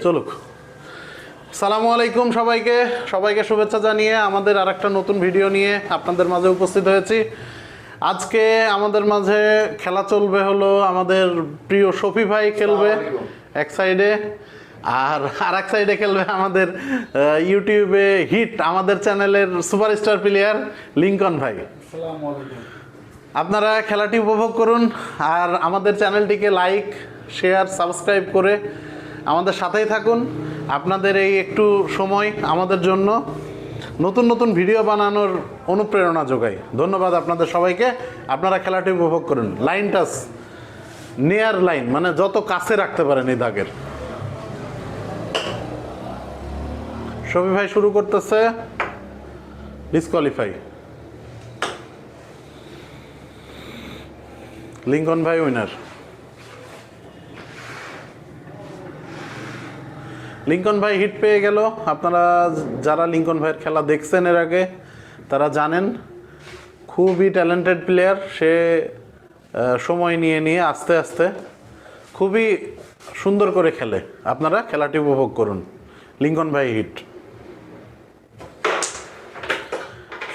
চলুক। সালামু আলাইকুম সবাইকে শুভেচ্ছা জানিয়ে আমাদের আরেকটা নতুন ভিডিও নিয়ে আপনাদের মাঝে উপস্থিত হয়েছি। আজকে আমাদের মাঝে খেলা চলবে হলো আমাদের প্রিয় শফি ভাই খেলবে এক সাইডে, আর এক সাইডে খেলবে আমাদের ইউটিউবে হিট আমাদের চ্যানেলের সুপারস্টার প্লেয়ার লিঙ্কন ভাই। আপনারা খেলাটি উপভোগ করুন আর আমাদের চ্যানেলটিকে লাইক শেয়ার সাবস্ক্রাইব করে আমাদের সাথেই থাকুন। আপনাদের এই একটু সময় আমাদের জন্য নতুন নতুন ভিডিও বানানোর অনুপ্রেরণা যোগায়। ধন্যবাদ আপনাদের সবাইকে। আপনারা খেলাটি উপভোগ করুন। লাইন টাচ নিয়ার লাইন, মানে যত কাছে রাখতে পারেন এই দাগের। শফি ভাই শুরু করতেছে, ডিসকোয়ালিফাই। লিঙ্কন ভাই উইনার। লিঙ্কন ভাই হিট পেয়ে গেল। আপনারা যারা লিঙ্কন ভাইয়ের খেলা দেখছেন এর আগে তারা জানেন খুবই ট্যালেন্টেড প্লেয়ার। সে সময় নিয়ে আস্তে আস্তে খুবই সুন্দর করে খেলে। আপনারা খেলাটি উপভোগ করুন। লিঙ্কন ভাই হিট,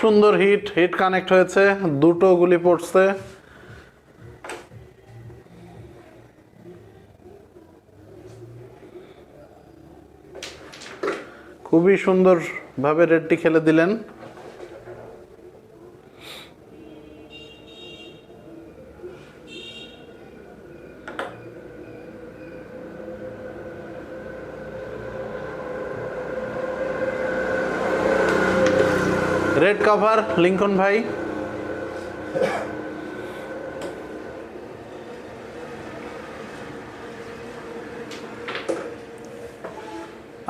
সুন্দর হিট কানেক্ট হয়েছে, দুটো গুলি পড়ছে। খুবই সুন্দরভাবে রেডটি খেলে দিলেন। রেড কভার লিঙ্কন ভাই।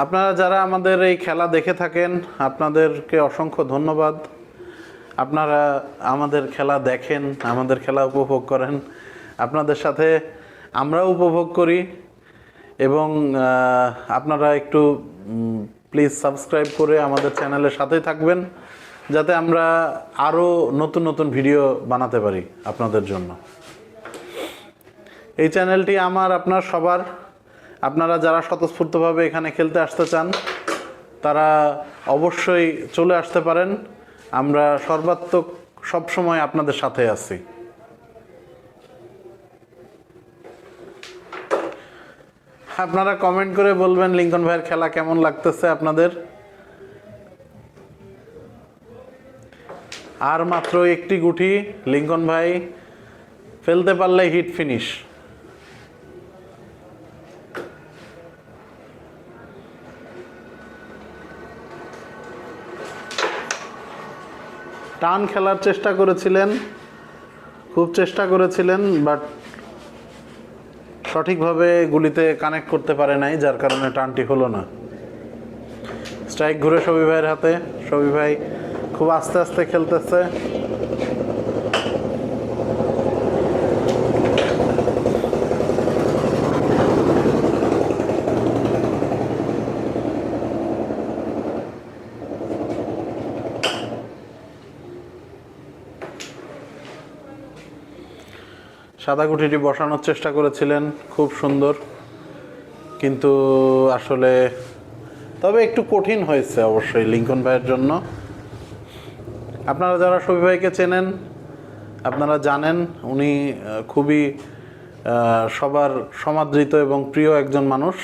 আপনারা যারা আমাদের এই খেলা দেখে থাকেন আপনাদেরকে অসংখ্য ধন্যবাদ। আপনারা আমাদের খেলা দেখেন, আমাদের খেলা উপভোগ করেন। আপনাদের সাথে আমরাও উপভোগ করি এবং আপনারা একটু প্লিজ সাবস্ক্রাইব করে আমাদের চ্যানেলের সাথেই থাকবেন যাতে আমরা আরও নতুন নতুন ভিডিও বানাতে পারি আপনাদের জন্য। এই চ্যানেলটি আমার আপনার সবার। আপনারা যারা স্বতঃস্ফূর্তভাবে এখানে খেলতে আসতে চান তারা অবশ্যই চলে আসতে পারেন। আমরা সর্বাত্মক সবসময় আপনাদের সাথে আছি। আপনারা কমেন্ট করে বলবেন লিঙ্কন ভাইয়ের খেলা কেমন লাগতেছে আপনাদের। আর মাত্র একটি গুটি, লিঙ্কন ভাই ফেলতে পারলে হিট ফিনিশ। টান খেলার চেষ্টা করেছিলেন, খুব চেষ্টা করেছিলেন, বাট সঠিকভাবে গুলিতে কানেক্ট করতে পারে নাই, যার কারণে টানটি হলো না। স্ট্রাইক ঘুরে শফি ভাইয়ের হাতে। শফি ভাই খুব আস্তে আস্তে খেলতেছে। সাদা গুটিটি বসানোর চেষ্টা করেছিলেন, খুব সুন্দর, কিন্তু আসলে তবে একটু কঠিন হয়েছে অবশ্যই লিঙ্কন ভাইয়ের জন্য। আপনারা যারা শফি ভাইকে চেনেন আপনারা জানেন উনি খুবই সবার সমাদৃত এবং প্রিয় একজন মানুষ।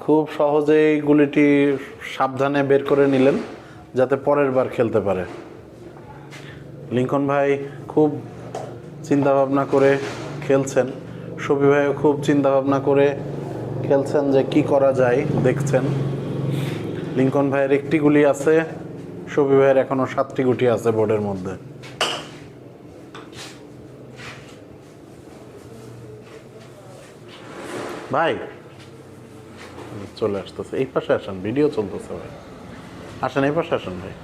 খুব সহজেই গুলিটি সাবধানে বের করে নিলেন যাতে পরের বার খেলতে পারে। লিঙ্কন ভাই খুব চিন্তাভাবনা করে খেলছেন, শফি ভাইও খুব চিন্তাভাবনা করে খেলছেন যে কি করা যায়। দেখছেন লিঙ্কন ভাইয়ের একটি গুলি আছে, শফি ভাইয়ের এখনো 7টি গুটি আছে বোর্ডের মধ্যে। ভাই চলে আসতেছে, এই পাশে আসেন, ভিডিও চলতেছে ভাই। আসেন এই পাশে আসেন ভাই।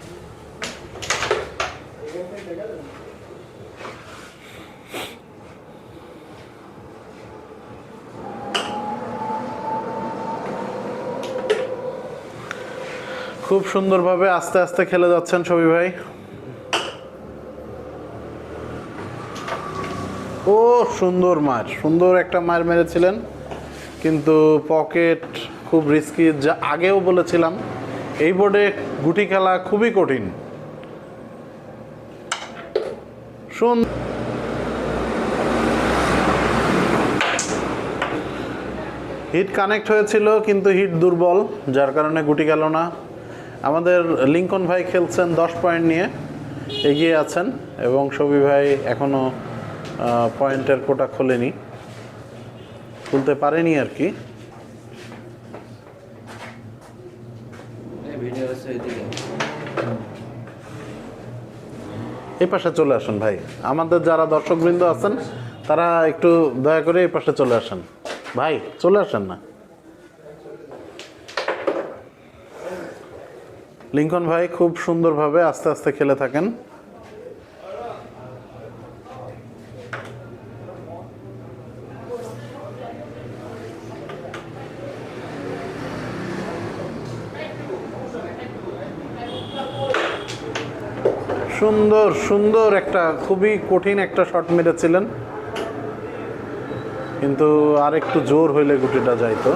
খুব সুন্দরভাবে আস্তে আস্তে খেলে যাচ্ছেন শফি ভাই। ও সুন্দর মার, সুন্দর একটা মার মেরেছিলেন, কিন্তু পকেট খুব রিস্কি। যা আগেও বলেছিলাম, এই বোর্ডে গুটি খেলা খুবই কঠিন। হিট কানেক্ট হয়েছিল কিন্তু হিট দুর্বল, যার কারণে গুটি গেল না। আমাদের লিঙ্কন ভাই খেলছেন 10 পয়েন্ট নিয়ে, এগিয়ে আছেন, এবং সবি ভাই এখনও পয়েন্টের কোটা খোলেনি, খুলতে পারেনি আর কি। এই পাশে চলে আসুন ভাই, আমাদের যারা দর্শকবৃন্দ আছেন তারা একটু দয়া করে এই পাশে চলে আসেন ভাই, চলে আসেন না। লিঙ্কন ভাই খুব সুন্দরভাবে আস্তে আস্তে খেলে থাকেন। সুন্দর সুন্দর একটা, খুবই কঠিন একটা শট মেরেছিলেন, কিন্তু আর একটু জোর হইলে গুটিটা যাইতো।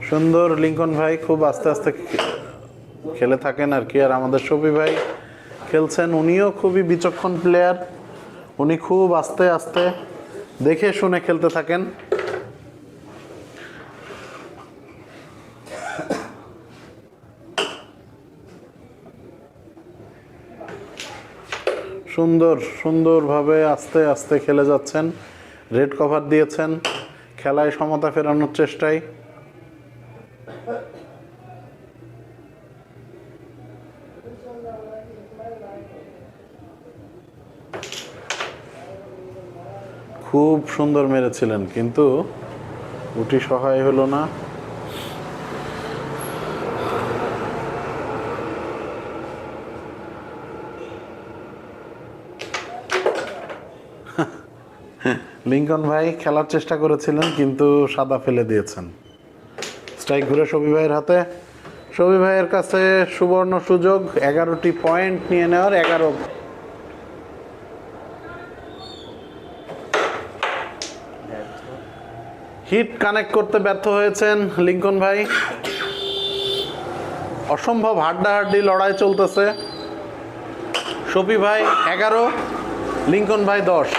সুন্দর, লিঙ্কন ভাই খুব আস্তে আস্তে খেলে থাকেন আর কি। আর আমাদের শফি ভাই খেলছেন, উনিও খুবই বিচক্ষণ প্লেয়ার, উনি খুব আস্তে আস্তে দেখে শুনে খেলতে থাকেন। সুন্দর সুন্দরভাবে আস্তে আস্তে খেলে যাচ্ছেন, রেড কভার দিয়েছেন, খেলায় সমতা ফেরানোর চেষ্টায়। খুব সুন্দর মেরেছিলেন, কিন্তু গুটি সহায় হলো না। লিঙ্কন ভাই খেলার চেষ্টা করেছিলেন, কিন্তু সাদা ফেলে দিয়েছেন। স্ট্রাইক ঘুরে শফি ভাইয়ের হাতে। শফি ভাইয়ের কাছে সুবর্ণ সুযোগ 11টি পয়েন্ট নিয়ে নেওয়ার। 11 হিট কানেক্ট করতে ব্যর্থ হয়েছেন লিঙ্কন ভাই। অসম্ভব হাড্ডাহাড্ডি লড়াই চলতেছে। শফি ভাই 11, লিঙ্কন ভাই 10।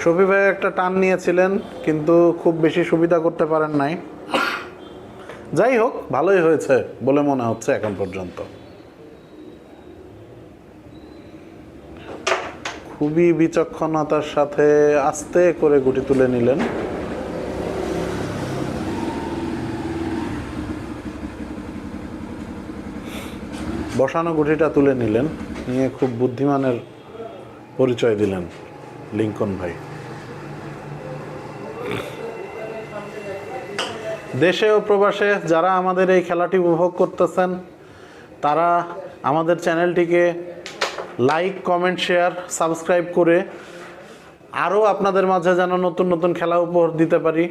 শফি ভাই একটা টান নিয়েছিলেন, কিন্তু খুব বেশি সুবিধা করতে পারেন নাই। যাই হোক, ভালোই হয়েছে বলে মনে হচ্ছে এখন পর্যন্ত। খুবই বিচক্ষণতার সাথে আস্তে করে গুটি তুলে নিলেন। বসানো গুটিটা তুলে নিলেন, নিয়ে খুব বুদ্ধিমানের পরিচয় দিলেন লিঙ্কন ভাই। দেশে ও প্রবাসে যারা আমাদের এই খেলাটি উপভোগ করতেছেন, তারা আমাদের চ্যানেলটিকে লাইক, কমেন্ট, শেয়ার, সাবস্ক্রাইব করে আরও আপনাদের মাঝে যেন নতুন নতুন খেলা উপহার দিতে পারি,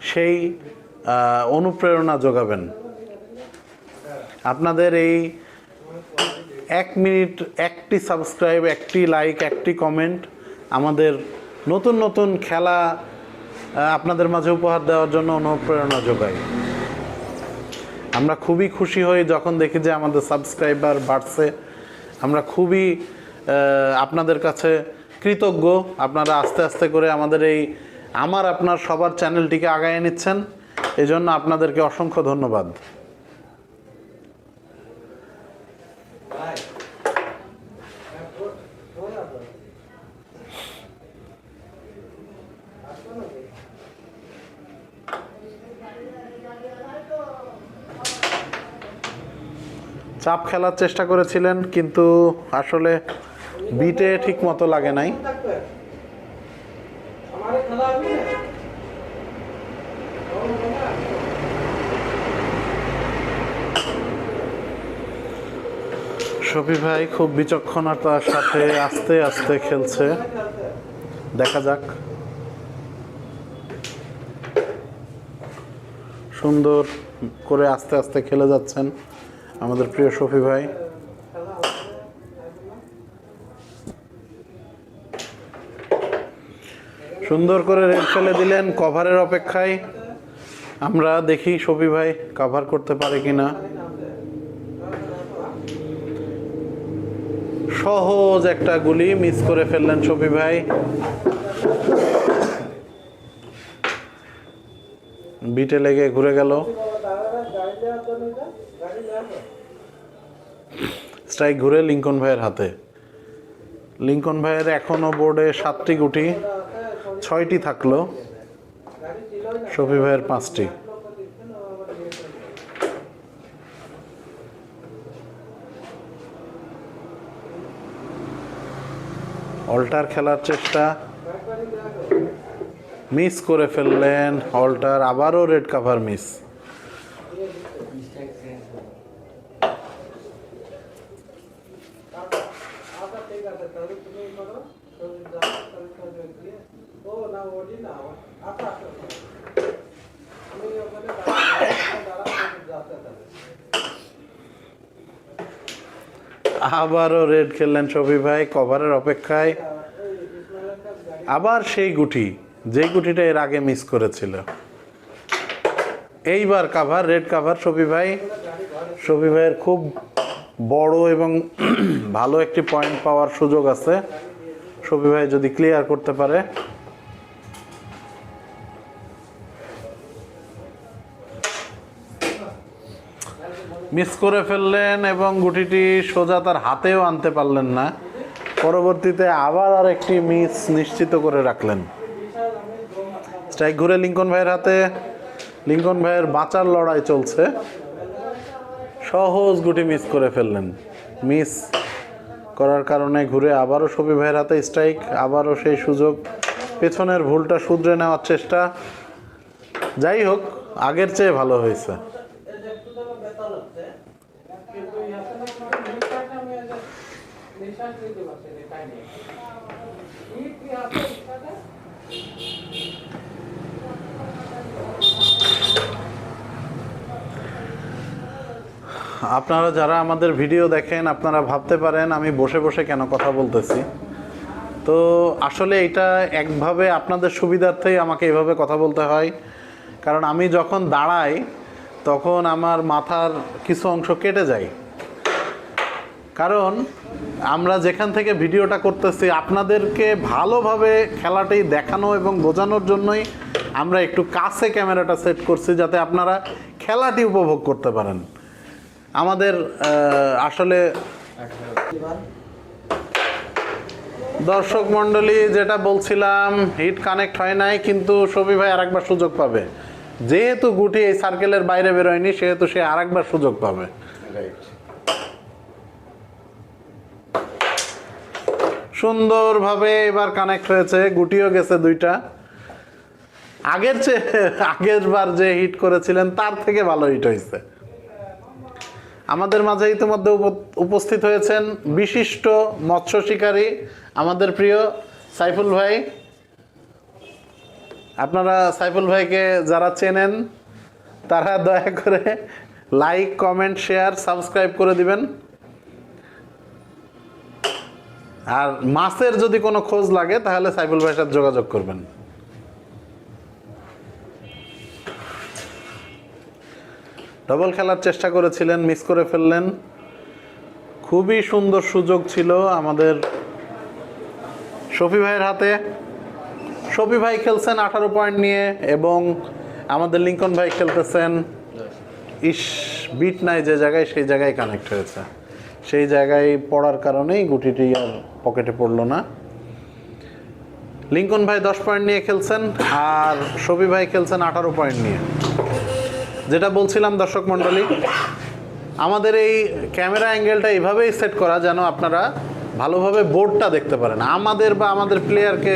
সেই অনুপ্রেরণা যোগাবেন। আপনাদের এই 1 মিনিট, একটি সাবস্ক্রাইব, একটি লাইক, একটি কমেন্ট আমাদের নতুন নতুন খেলা আপনাদের মাঝে উপহার দেওয়ার জন্য অনুপ্রেরণা যোগায়। আমরা খুবই খুশি হই যখন দেখি যে আমাদের সাবস্ক্রাইবার বাড়ছে। আমরা খুবই আপনাদের কাছে কৃতজ্ঞ। আপনারা আস্তে আস্তে করে আমাদের এই আপনার সবার চ্যানেলটিকে আগায় নিচ্ছেন, এই জন্য আপনাদেরকে অসংখ্য ধন্যবাদ। চাপ খেলার চেষ্টা করেছিলেন, কিন্তু আসলে বিটে ঠিক মতো লাগে নাই। শফি ভাই খুব বিচক্ষণতার সাথে আস্তে আস্তে খেলছে, দেখা যাক। সুন্দর করে আস্তে আস্তে খেলে যাচ্ছেন আমাদের প্রিয় শফি ভাই। সুন্দর করে রেড ফেলে দিলেন কভারের অপেক্ষায়। আমরা দেখি শফি ভাই কভার করতে পারে কিনা। সহজ একটা গুলি মিস করে ফেললেন শফি ভাই। বিটে লেগে ঘুরে গেল। স্ট্রাইক ঘুরে লিঙ্কন ভাইয়ের হাতে। লিঙ্কন ভাইয়ের এখনো বোর্ডে 7টি গুটি, 6টি থাকলো, শফি ভাইয়ের 5টি। অল্টার খেলার চেষ্টা, মিস করে ফেললেন অল্টার। আবারও রেড কাভার মিস। আবারও রেড খেললেন শফি ভাই কভারের অপেক্ষায়। আবার সেই গুটি, যে গুটিটা এর আগে মিস করেছিল। এইবার কাভার, রেড কাভার শফি ভাই। শফি ভাইয়ের খুব বড় এবং ভালো একটি পয়েন্ট পাওয়ার সুযোগ আছে, শফি ভাই যদি ক্লিয়ার করতে পারে। মিস করে ফেললেন এবং গুটিটি সোজা তার হাতেও আনতে পারলেন না। পরবর্তীতে আবার আর একটি মিস নিশ্চিত করে রাখলেন। স্ট্রাইক ঘুরে লিঙ্কন ভাইয়ের হাতে। লিঙ্কন ভাইয়ের বাঁচার লড়াই চলছে। সহজ গুটি মিস করে ফেললেন। মিস করার কারণে ঘুরে আবারও শফি ভাইয়ের হাতে স্ট্রাইক। আবারও সেই সুযোগ, পেছনের ভুলটা শুধরে নেওয়ার চেষ্টা। যাই হোক, আগের চেয়ে ভালো হয়েছে। আপনারা যারা আমাদের ভিডিও দেখেন আপনারা ভাবতে পারেন আমি বসে বসে কেন কথা বলতেছি। তো আসলে এটা একভাবে আপনাদের সুবিধার্থেই আমাকে এভাবে কথা বলতে হয়, কারণ আমি যখন দাঁড়াই তখন আমার মাথার কিছু অংশ কেটে যায়। কারণ আমরা যেখান থেকে ভিডিওটা করতেছি আপনাদেরকে ভালোভাবে খেলাটি দেখানো এবং বোঝানোর জন্যই আমরা একটু কাছে ক্যামেরাটা সেট করছি, যাতে আপনারা খেলাটি উপভোগ করতে পারেন। আমাদের আসলে দর্শক মণ্ডলী, যেটা বলছিলাম, হিট কানেক্ট হয় নাই, কিন্তু শফি ভাই আরেকবার সুযোগ পাবে। যেহেতু গুটি এই সার্কেলের বাইরে বেরোয়নি সেহেতু সে আরেকবার সুযোগ পাবে। সুন্দরভাবে এবার কানেক্ট হয়েছে, গুটিও গেছে 2টা। আগের বার যে হিট করেছিলেন তার থেকে ভালো হিট হয়েছে। আমাদের মাঝে ইতিমধ্যে উপস্থিত হয়েছেন বিশিষ্ট মৎস্য শিকারী আমাদের প্রিয় সাইফুল ভাই। আপনারা সাইফুল ভাইকে যারা চেনেন তারা দয়া করে লাইক, কমেন্ট, শেয়ার, সাবস্ক্রাইব করে দিবেন। আর মাছের যদি কোনো খোঁজ লাগে তাহলে সাইফুল ভাইয়ের সাথে যোগাযোগ করবেন। ডবল খেলার চেষ্টা করেছিলেন, মিস করে ফেললেন। খুবই সুন্দর সুযোগ ছিল আমাদের শফি ভাইয়ের হাতে। শফি ভাই খেলছেন 18 পয়েন্ট নিয়ে এবং আমাদের লিঙ্কন ভাই খেলতেছেন বিট নাই যে জায়গায়, সেই জায়গায় কানেক্ট হয়েছে। সেই জায়গায় পড়ার কারণেই গুটিটি আর পকেটে পড়লো না। লিঙ্কন ভাই 10 পয়েন্ট নিয়ে খেলছেন আর শফি ভাই খেলছেন 18 পয়েন্ট নিয়ে। যেটা বলছিলাম দর্শক মণ্ডলী, আমাদের এই ক্যামেরা অ্যাঙ্গেলটা এইভাবেই সেট করা যেন আপনারা ভালোভাবে বোর্ডটা দেখতে পারেন। আমাদের বা আমাদের প্লেয়ারকে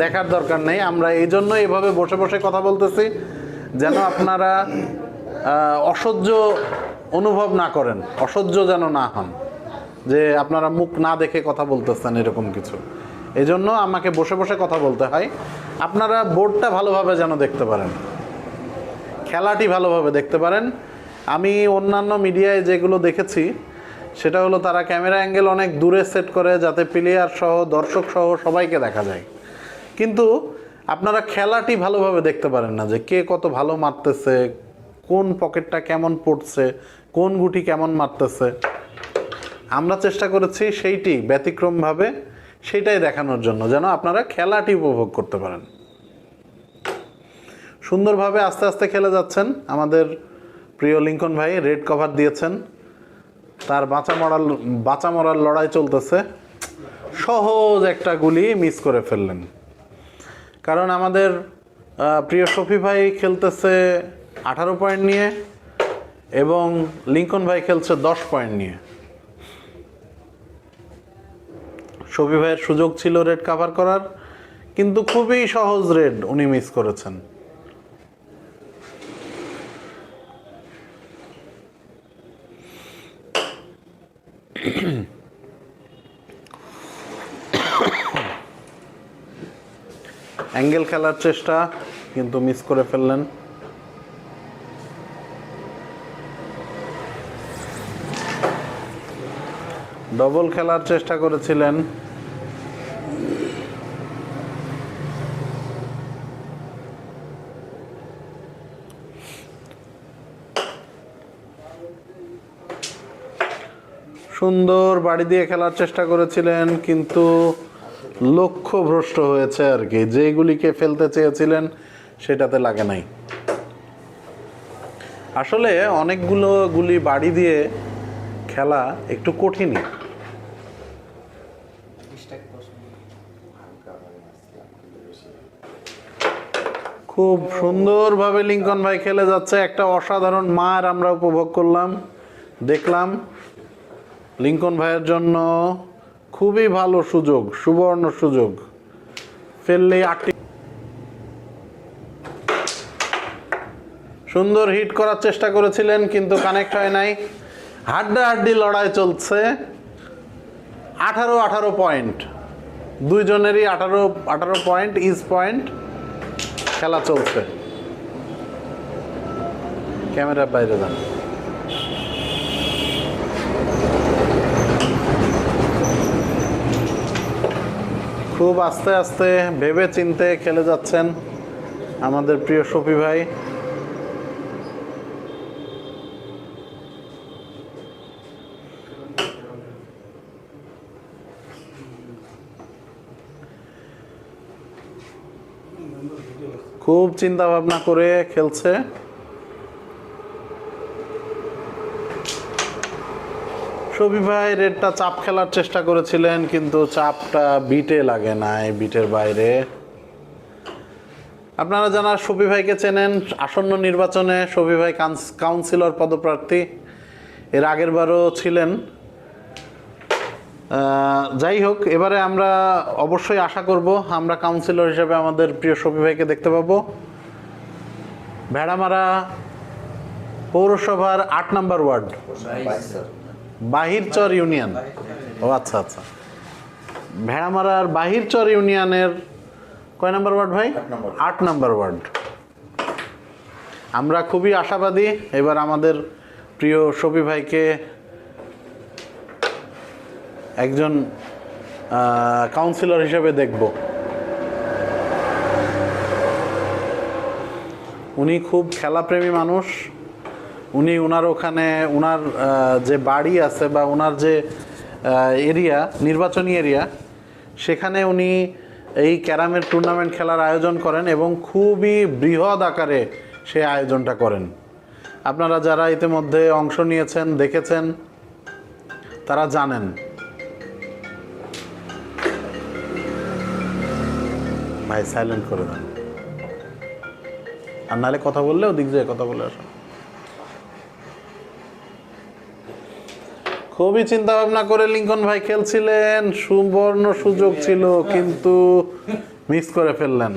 দেখার দরকার নেই। আমরা এই জন্য এইভাবে বসে বসে কথা বলতেছি যেন আপনারা অসহ্য অনুভব না করেন, অসহ্য যেন না হন যে আপনারা মুখ না দেখে কথা বলতেছেন এরকম কিছু। এই জন্য আমাকে বসে বসে কথা বলতে হয়, আপনারা বোর্ডটা ভালোভাবে যেন দেখতে পারেন। খেলাটি ভালোভাবে দেখতে পারেন। আমি অন্যান্য মিডিয়ায় যেগুলো দেখেছি সেটা হলো তারা ক্যামেরা অ্যাঙ্গেল অনেক দূরে সেট করে যাতে প্লেয়ার সহ দর্শক সহ সবাইকে দেখা যায়, কিন্তু আপনারা খেলাটি ভালোভাবে দেখতে পারেন না যে কে কত ভালো মারতেছে, কোন পকেটটা কেমন পড়ছে, কোন গুটি কেমন মারতেছে। আমরা চেষ্টা করেছি সেইটি ব্যতিক্রমভাবে সেইটাই দেখানোর জন্য, যেন আপনারা খেলাটি উপভোগ করতে পারেন। সুন্দরভাবে আস্তে আস্তে খেলে যাচ্ছেন আমাদের প্রিয় লিঙ্কন ভাই। রেড কভার দিয়েছেন, তার বাঁচা মরার লড়াই চলতেছে। সহজ একটা গুলি মিস করে ফেললেন, কারণ আমাদের প্রিয় শফি ভাই খেলতেছে 18 পয়েন্ট নিয়ে এবং লিঙ্কন ভাই খেলছে 10 পয়েন্ট নিয়ে। শফি ভাইয়ের সুযোগ ছিল রেড কভার করার, কিন্তু খুবই সহজ রেড উনি মিস করেছেন। অ্যাঙ্গেল খেলার চেষ্টা, কিন্তু মিস করে ফেললেন। ডবল খেলার চেষ্টা করেছিলেন, সুন্দর বাড়ি দিয়ে খেলার চেষ্টা করেছিলেন, কিন্তু লক্ষ্য ভ্রষ্ট হয়েছে আর কি। যেগুলিকে ফেলতে চেয়েছিলেন সেটাতে লাগে নাই। আসলে অনেকগুলো গুলি বাড়ি দিয়ে খেলা একটু কঠিনই। খুব সুন্দরভাবে লিঙ্কন ভাই খেলে যাচ্ছে, একটা অসাধারণ মার আমরা উপভোগ করলাম, দেখলাম। লিঙ্কন ভাইয়ের জন্য খুবই ভালো সুযোগ, সুবর্ণ সুযোগ। ফেললে 8টি সুন্দর হিট করার চেষ্টা করেছিলেন, কিন্তু কানেক্ট হয় নাই। হাড্ডাহাড্ডি লড়াই চলছে। 18 পয়েন্ট, দুইজনেরই 18 পয়েন্ট, ইজ পয়েন্ট খেলা চলছে। ক্যামেরার বাইরে যান। খুব আস্তে আস্তে ভেবে চিন্তে খেলে যাচ্ছেন আমাদের প্রিয় শফি ভাই। খুব চিন্তা ভাবনা করে খেলছে। শফি ভাই রেডটা চাপ খেলার চেষ্টা করেছিলেন, কিন্তু চাপটা বিটে লাগে নাই, বিটের বাইরে। আপনারা যারা শফি ভাইকে চেনেন, আসন্ন নির্বাচনে শফি ভাই কাউন্সিলর পদপ্রার্থী, এর আগের বারও ছিলেন। যাই হোক, এবারে আমরা অবশ্যই আশা করব আমরা কাউন্সিলর হিসেবে আমাদের প্রিয় শফি ভাইকে দেখতে পাবো। ভেড়ামারা পৌরসভার 8 নম্বর ওয়ার্ড, বাহিরচর ইউনিয়ন। ও আচ্ছা আচ্ছা, ভেড়ামারার বাহিরচর ইউনিয়নের কয় নম্বর ওয়ার্ড ভাই? 8 নম্বর ওয়ার্ড। আমরা খুবই আশাবাদী এবার আমাদের প্রিয় শফি ভাইকে একজন কাউন্সিলর হিসেবে দেখব। উনি খুব খেলাপ্রেমী মানুষ। উনি ওনার ওখানে ওনার যে বাড়ি আছে বা ওনার যে এরিয়া, নির্বাচনী এরিয়া, সেখানে উনি এই ক্যারামের টুর্নামেন্ট খেলার আয়োজন করেন এবং খুবই বৃহৎ আকারে সেই আয়োজনটা করেন। আপনারা যারা ইতিমধ্যে অংশ নিয়েছেন, দেখেছেন, তারা জানেন। ভাই সাইলেন্ট করে দেন, আর নাহলে কথা বললে ওদিক দিয়ে কথা বলে আসো। খুবই চিন্তা ভাবনা করে লিঙ্কন ভাই খেলছিলেন, সুবর্ণ সুযোগ ছিল, কিন্তু মিস করে ফেললেন।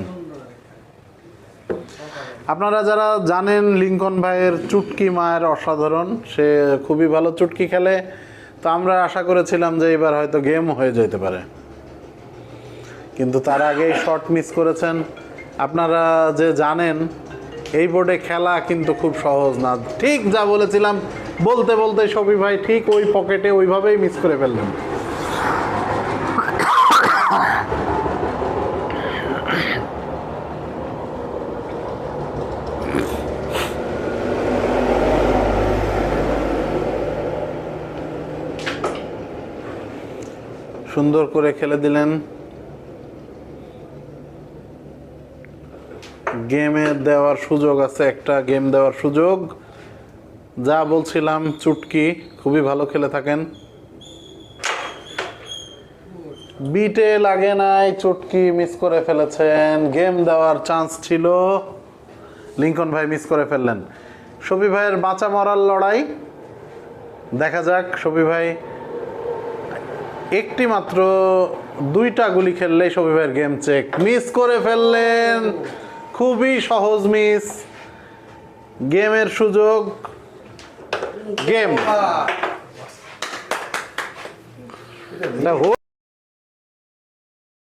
আপনারা যারা জানেন লিঙ্কন ভাইয়ের চুটকি মায়ের অসাধারণ, সে খুবই ভালো চুটকি খেলে। তো আমরা আশা করেছিলাম যে এবার হয়তো গেম হয়ে যেতে পারে, কিন্তু তার আগেই শট মিস করেছেন। আপনারা যে জানেন এই বোর্ডে খেলা কিন্তু খুব সহজ না। ঠিক যা বলেছিলাম বলতে বলতে শফি ভাই ঠিক ওই পকেটে ওইভাবেই মিস করে ফেললেন। সুন্দর করে খেলে দিলেন। গেমে দেওয়ার সুযোগ আছে, একটা গেম দেওয়ার সুযোগ। যা বলছিলাম চুটকি খুবই ভালো খেলে থাকেন। বিটে লাগে নাই, চুটকি মিস করে ফেলেছেন। গেম দেওয়ার চান্স ছিল, লিংকন ভাই মিস করে ফেললেন। শফি ভাইয়ের বাঁচা মরার লড়াই, দেখা যাক। শফি ভাই একটি মাত্র 2টা গুলি খেললেই শফি ভাইয়ের গেম চেক। মিস করে ফেললেন, খুবই সহজ মিস। গেমের সুযোগ, গেম